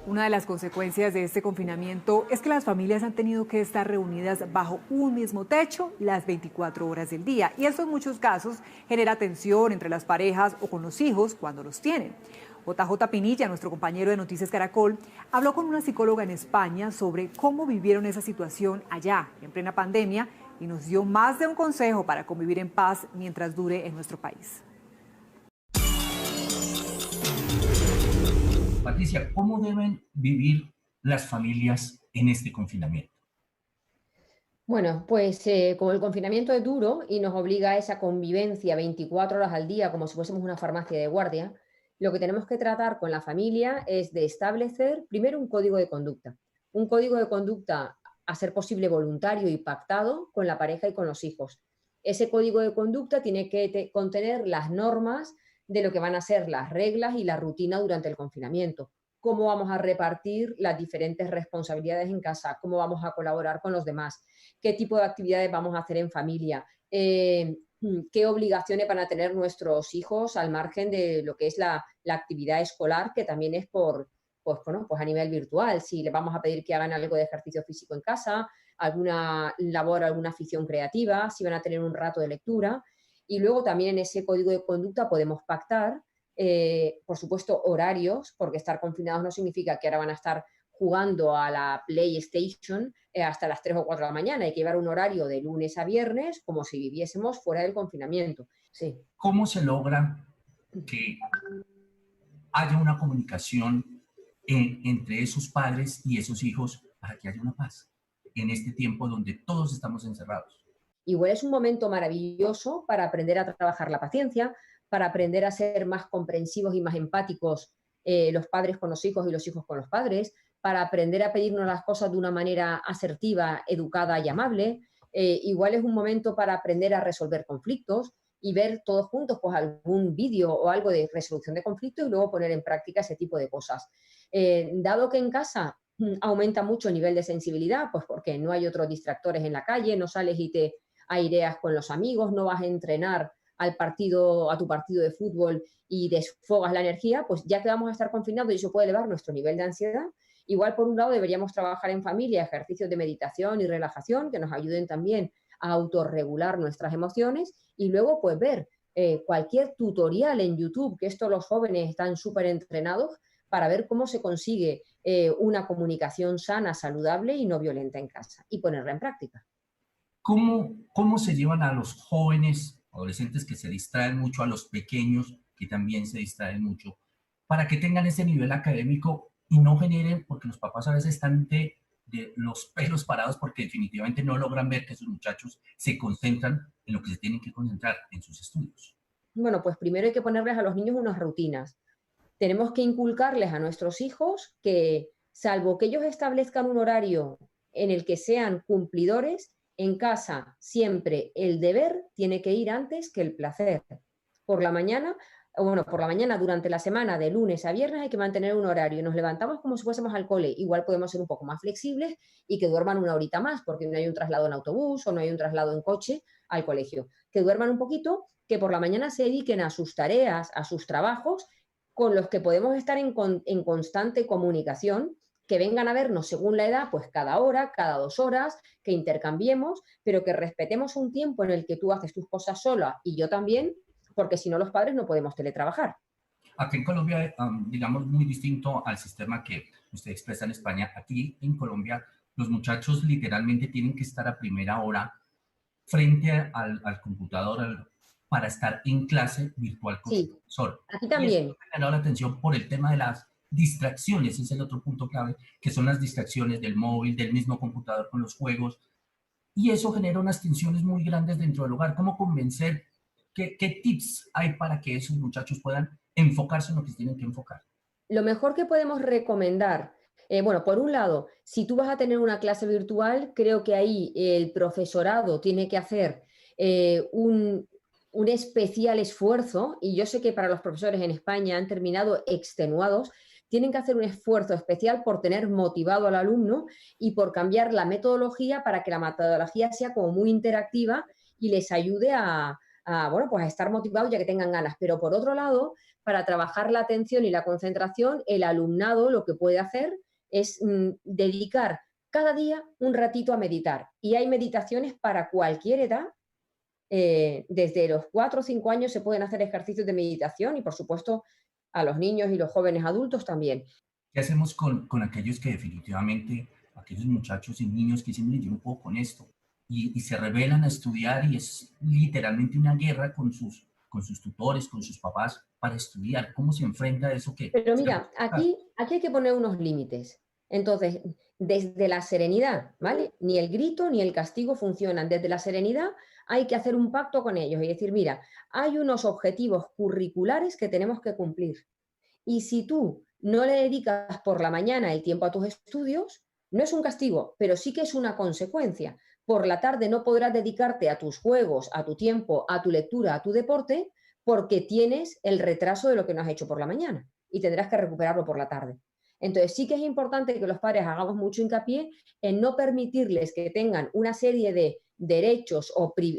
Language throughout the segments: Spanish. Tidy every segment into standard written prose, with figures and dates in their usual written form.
Una de las consecuencias de este confinamiento es que las familias han tenido que estar reunidas bajo un mismo techo las 24 horas del día. Y esto en muchos casos genera tensión entre las parejas o con los hijos cuando los tienen. JJ Pinilla, nuestro compañero de Noticias Caracol, habló con una psicóloga en España sobre cómo vivieron esa situación allá, en plena pandemia, y nos dio más de un consejo para convivir en paz mientras dure en nuestro país. Patricia, ¿cómo deben vivir las familias en este confinamiento? Bueno, pues como el confinamiento es duro y nos obliga a esa convivencia 24 horas al día, como si fuésemos una farmacia de guardia, lo que tenemos que tratar con la familia es de establecer primero un código de conducta. Un código de conducta a ser posible voluntario y pactado con la pareja y con los hijos. Ese código de conducta tiene que contener las normas de lo que van a ser las reglas y la rutina durante el confinamiento. Cómo vamos a repartir las diferentes responsabilidades en casa, cómo vamos a colaborar con los demás, qué tipo de actividades vamos a hacer en familia, qué obligaciones van a tener nuestros hijos al margen de lo que es la actividad escolar, que también es pues, bueno, pues a nivel virtual. Si les vamos a pedir que hagan algo de ejercicio físico en casa, alguna labor, alguna afición creativa, si van a tener un rato de lectura. Y luego también en ese código de conducta podemos pactar, por supuesto, horarios, porque estar confinados no significa que ahora van a estar jugando a la PlayStation hasta las 3 o 4 de la mañana. Hay que llevar un horario de lunes a viernes como si viviésemos fuera del confinamiento. Sí. ¿Cómo se logra que haya una comunicación entre esos padres y esos hijos para que haya una paz en este tiempo donde todos estamos encerrados? Igual es un momento maravilloso para aprender a trabajar la paciencia, para aprender a ser más comprensivos y más empáticos los padres con los hijos y los hijos con los padres, para aprender a pedirnos las cosas de una manera asertiva, educada y amable. Igual es un momento para aprender a resolver conflictos y ver todos juntos pues algún vídeo o algo de resolución de conflictos y luego poner en práctica ese tipo de cosas. Dado que en casa aumenta mucho el nivel de sensibilidad, pues porque no hay otros distractores en la calle, no sales y te aireas con los amigos, no vas a entrenar a tu partido de fútbol y desfogas la energía, pues ya que vamos a estar confinados y eso puede elevar nuestro nivel de ansiedad. Igual, por un lado, deberíamos trabajar en familia ejercicios de meditación y relajación que nos ayuden también a autorregular nuestras emociones y luego, pues, ver cualquier tutorial en YouTube, que esto los jóvenes están súper entrenados, para ver cómo se consigue una comunicación sana, saludable y no violenta en casa y ponerla en práctica. ¿Cómo se llevan a los jóvenes, adolescentes que se distraen mucho, a los pequeños que también se distraen mucho, para que tengan ese nivel académico y no generen, porque los papás a veces están de los pelos parados porque definitivamente no logran ver que sus muchachos se concentran en lo que se tienen que concentrar, en sus estudios? Bueno, pues primero hay que ponerles a los niños unas rutinas. Tenemos que inculcarles a nuestros hijos que, salvo que ellos establezcan un horario en el que sean cumplidores, en casa siempre el deber tiene que ir antes que el placer. Por la mañana, por la mañana durante la semana, de lunes a viernes, hay que mantener un horario. Nos levantamos como si fuésemos al cole. Igual podemos ser un poco más flexibles y que duerman una horita más, porque no hay un traslado en autobús o no hay un traslado en coche al colegio. Que duerman un poquito, que por la mañana se dediquen a sus tareas, a sus trabajos, con los que podemos estar en constante comunicación, que vengan a vernos según la edad, pues cada hora, cada 2 horas, que intercambiemos, pero que respetemos un tiempo en el que tú haces tus cosas sola y yo también, porque si no los padres no podemos teletrabajar. Aquí en Colombia, digamos, muy distinto al sistema que usted expresa en España. Aquí en Colombia, los muchachos literalmente tienen que estar a primera hora frente al computador para estar en clase virtual con su Sí, profesor. aquí Y eso también. me ha llamado la atención por el tema de las distracciones, ese es el otro punto clave, que son las distracciones del móvil, del mismo computador con los juegos, y eso genera unas tensiones muy grandes dentro del hogar. ¿Cómo convencer? ¿Qué tips hay para que esos muchachos puedan enfocarse en lo que tienen que enfocar? Lo mejor que podemos recomendar, bueno, por un lado, si tú vas a tener una clase virtual, creo que ahí el profesorado tiene que hacer un especial esfuerzo, y yo sé que para los profesores en España han terminado extenuados, tienen que hacer un esfuerzo especial por tener motivado al alumno y por cambiar la metodología para que la metodología sea como muy interactiva y les ayude bueno, pues a estar motivados ya que tengan ganas. Pero por otro lado, para trabajar la atención y la concentración, el alumnado lo que puede hacer es dedicar cada día un ratito a meditar. Y hay meditaciones para cualquier edad. Desde los 4 o 5 años se pueden hacer ejercicios de meditación y, por supuesto, a los niños y los jóvenes adultos también. ¿Qué hacemos con aquellos que definitivamente, aquellos muchachos y niños que dicen, "Mire, yo no puedo con esto"? Y se rebelan a estudiar y es literalmente una guerra con sus tutores, con sus papás para estudiar. ¿Cómo se enfrenta a eso que... Pero mira, aquí hay que poner unos límites. Entonces, desde la serenidad, ¿vale? Ni el grito ni el castigo funcionan. Desde la serenidad hay que hacer un pacto con ellos y decir, mira, hay unos objetivos curriculares que tenemos que cumplir. Y si tú no le dedicas por la mañana el tiempo a tus estudios, no es un castigo, pero sí que es una consecuencia. Por la tarde no podrás dedicarte a tus juegos, a tu tiempo, a tu lectura, a tu deporte, porque tienes el retraso de lo que no has hecho por la mañana y tendrás que recuperarlo por la tarde. Entonces sí que es importante que los padres hagamos mucho hincapié en no permitirles que tengan una serie de derechos,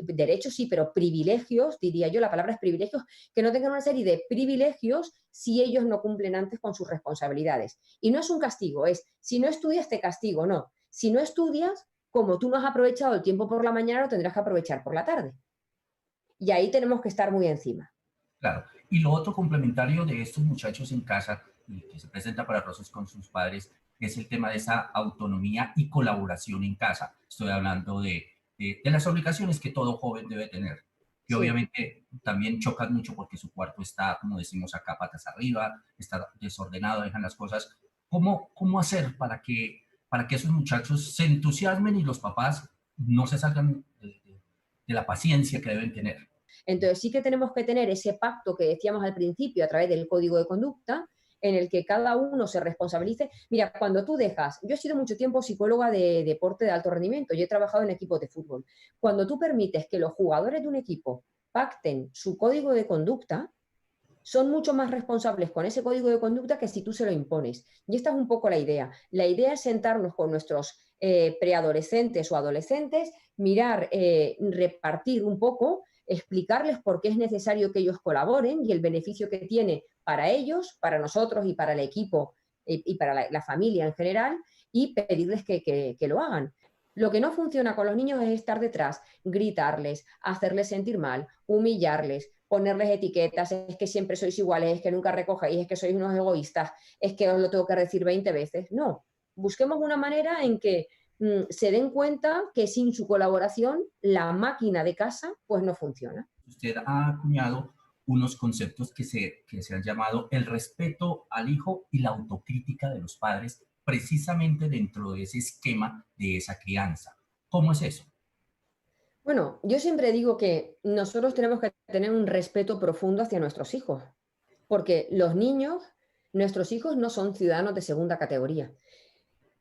derechos sí, pero privilegios, diría yo, la palabra es privilegios, que no tengan una serie de privilegios si ellos no cumplen antes con sus responsabilidades. Y no es un castigo, es si no estudias te castigo, no. Si no estudias, como tú no has aprovechado el tiempo por la mañana, lo tendrás que aprovechar por la tarde. Y ahí tenemos que estar muy encima. Claro. Y lo otro complementario de estos muchachos en casa y que se presenta para roces con sus padres es el tema de esa autonomía y colaboración en casa. Estoy hablando de las obligaciones que todo joven debe tener, que Sí. obviamente también chocan mucho porque su cuarto está, como decimos acá, patas arriba, está desordenado, dejan las cosas. ¿Cómo hacer para que esos muchachos se entusiasmen y los papás no se salgan de la paciencia que deben tener? Entonces sí que tenemos que tener ese pacto que decíamos al principio a través del código de conducta, en el que cada uno se responsabilice. Mira, cuando tú dejas, yo he sido mucho tiempo psicóloga de deporte de alto rendimiento, yo he trabajado en equipos de fútbol. Cuando tú permites que los jugadores de un equipo pacten su código de conducta, son mucho más responsables con ese código de conducta que si tú se lo impones. Y esta es un poco la idea. La idea es sentarnos con nuestros preadolescentes o adolescentes, mirar, repartir un poco, explicarles por qué es necesario que ellos colaboren y el beneficio que tiene para ellos, para nosotros y para el equipo y para la familia en general, y pedirles que lo hagan. Lo que no funciona con los niños es estar detrás, gritarles, hacerles sentir mal, humillarles, ponerles etiquetas, es que siempre sois iguales, es que nunca recogéis, es que sois unos egoístas, es que os lo tengo que decir 20 veces. No, busquemos una manera en que se den cuenta que sin su colaboración la máquina de casa pues no funciona. Usted ha acuñado unos conceptos que se han llamado el respeto al hijo y la autocrítica de los padres, precisamente dentro de ese esquema de esa crianza. ¿Cómo es eso? Bueno, yo siempre digo que nosotros tenemos que tener un respeto profundo hacia nuestros hijos, porque los niños, nuestros hijos no son ciudadanos de segunda categoría.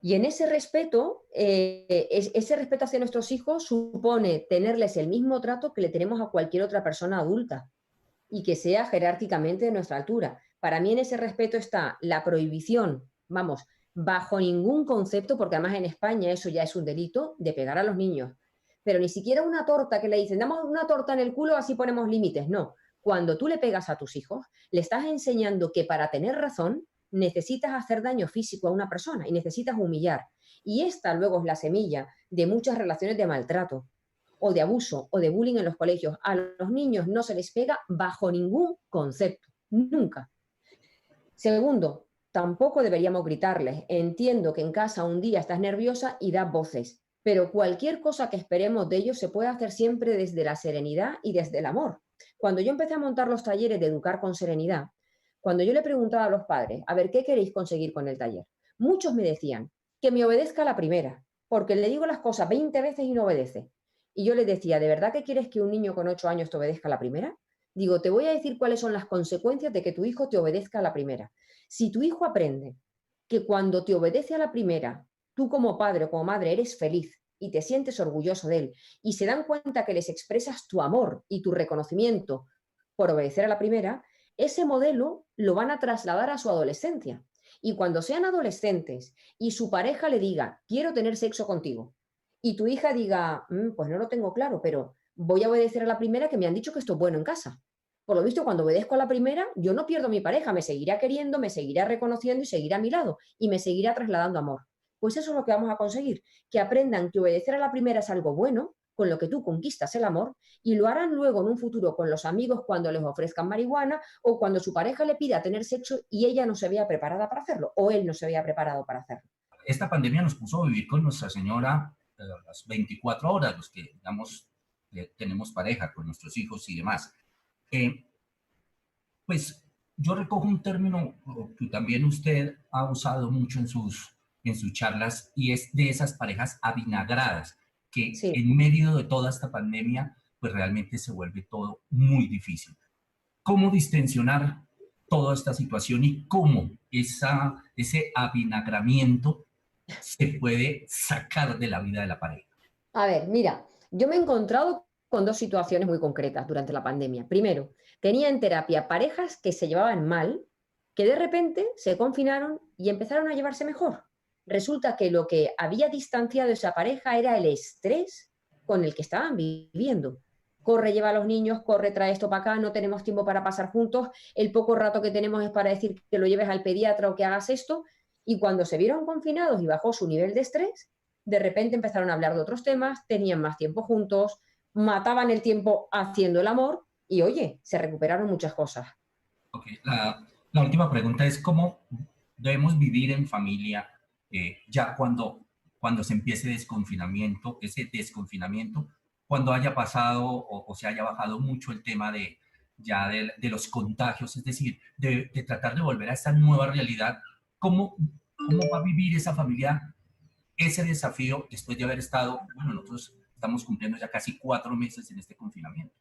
Y en ese respeto, ese respeto hacia nuestros hijos supone tenerles el mismo trato que le tenemos a cualquier otra persona adulta y que sea jerárquicamente de nuestra altura. Para mí en ese respeto está la prohibición, vamos, bajo ningún concepto, porque además en España eso ya es un delito, de pegar a los niños. Pero ni siquiera una torta que le dicen, damos una torta en el culo, así ponemos límites. No, cuando tú le pegas a tus hijos, le estás enseñando que para tener razón necesitas hacer daño físico a una persona y necesitas humillar. Y esta luego es la semilla de muchas relaciones de maltrato o de abuso o de bullying en los colegios. A los niños no se les pega bajo ningún concepto, nunca. Segundo, tampoco deberíamos gritarles. Entiendo que en casa un día estás nerviosa y das voces, pero cualquier cosa que esperemos de ellos se puede hacer siempre desde la serenidad y desde el amor. Cuando yo empecé a montar los talleres de educar con serenidad, cuando yo le preguntaba a los padres, a ver, ¿qué queréis conseguir con el taller? Muchos me decían que me obedezca a la primera, porque le digo las cosas 20 veces y no obedece. Y yo les decía, ¿de verdad que quieres que un niño con 8 años te obedezca a la primera? Digo, te voy a decir cuáles son las consecuencias de que tu hijo te obedezca a la primera. Si tu hijo aprende que cuando te obedece a la primera, tú como padre o como madre eres feliz y te sientes orgulloso de él, y se dan cuenta que les expresas tu amor y tu reconocimiento por obedecer a la primera, ese modelo lo van a trasladar a su adolescencia. Y cuando sean adolescentes y su pareja le diga, quiero tener sexo contigo, y tu hija diga, pues no lo tengo claro, pero voy a obedecer a la primera que me han dicho que esto es bueno en casa. Por lo visto, cuando obedezco a la primera, yo no pierdo a mi pareja, me seguirá queriendo, me seguirá reconociendo y seguirá a mi lado y me seguirá trasladando amor. Pues eso es lo que vamos a conseguir, que aprendan que obedecer a la primera es algo bueno, con lo que tú conquistas el amor, y lo harán luego en un futuro con los amigos cuando les ofrezcan marihuana o cuando su pareja le pida tener sexo y ella no se vea preparada para hacerlo o él no se vea preparado para hacerlo. Esta pandemia nos puso a vivir con Nuestra Señora las 24 horas, los que, digamos, tenemos pareja con nuestros hijos y demás. Eh, pues yo recojo un término que también usted ha usado mucho en sus charlas y es de esas parejas avinagradas, que Sí. en medio de toda esta pandemia, pues realmente se vuelve todo muy difícil. ¿Cómo distensionar toda esta situación y cómo ese avinagramiento se puede sacar de la vida de la pareja? A ver, mira, yo me he encontrado con dos situaciones muy concretas durante la pandemia. Primero, tenía en terapia parejas que se llevaban mal, que de repente se confinaron y empezaron a llevarse mejor. Resulta que lo que había distanciado esa pareja era el estrés con el que estaban viviendo. Corre, lleva a los niños, corre, trae esto para acá, no tenemos tiempo para pasar juntos, el poco rato que tenemos es para decir que lo lleves al pediatra o que hagas esto. Y cuando se vieron confinados y bajó su nivel de estrés, de repente empezaron a hablar de otros temas, tenían más tiempo juntos, mataban el tiempo haciendo el amor y, oye, se recuperaron muchas cosas. Okay. La última pregunta es cómo debemos vivir en familia ya cuando se empiece desconfinamiento, ese desconfinamiento, cuando haya pasado o se haya bajado mucho el tema de los contagios, es decir, de tratar de volver a esta nueva realidad. ¿Cómo va a vivir esa familia ese desafío después de haber estado, bueno, nosotros estamos cumpliendo ya casi 4 meses en este confinamiento?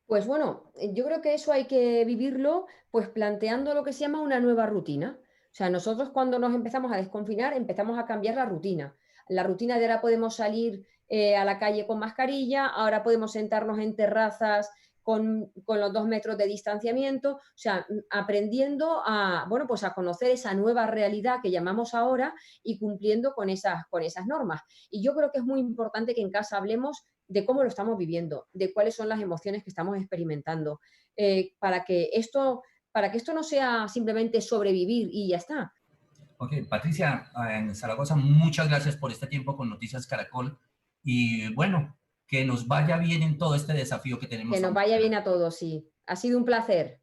Pues bueno, yo creo que eso hay que vivirlo pues planteando lo que se llama una nueva rutina. O sea, nosotros cuando nos empezamos a desconfinar empezamos a cambiar la rutina. La rutina de ahora podemos salir a la calle con mascarilla, ahora podemos sentarnos en terrazas con los 2 metros de distanciamiento, o sea, aprendiendo a, bueno, pues a conocer esa nueva realidad que llamamos ahora y cumpliendo con esas normas. Y yo creo que es muy importante que en casa hablemos de cómo lo estamos viviendo, de cuáles son las emociones que estamos experimentando, para que esto no sea simplemente sobrevivir y ya está. Ok, Patricia, en Zaragoza, muchas gracias por este tiempo con Noticias Caracol y bueno, que nos vaya bien en todo este desafío que Que tenemos nos ahora. vaya bien a todos, sí. Ha sido un placer.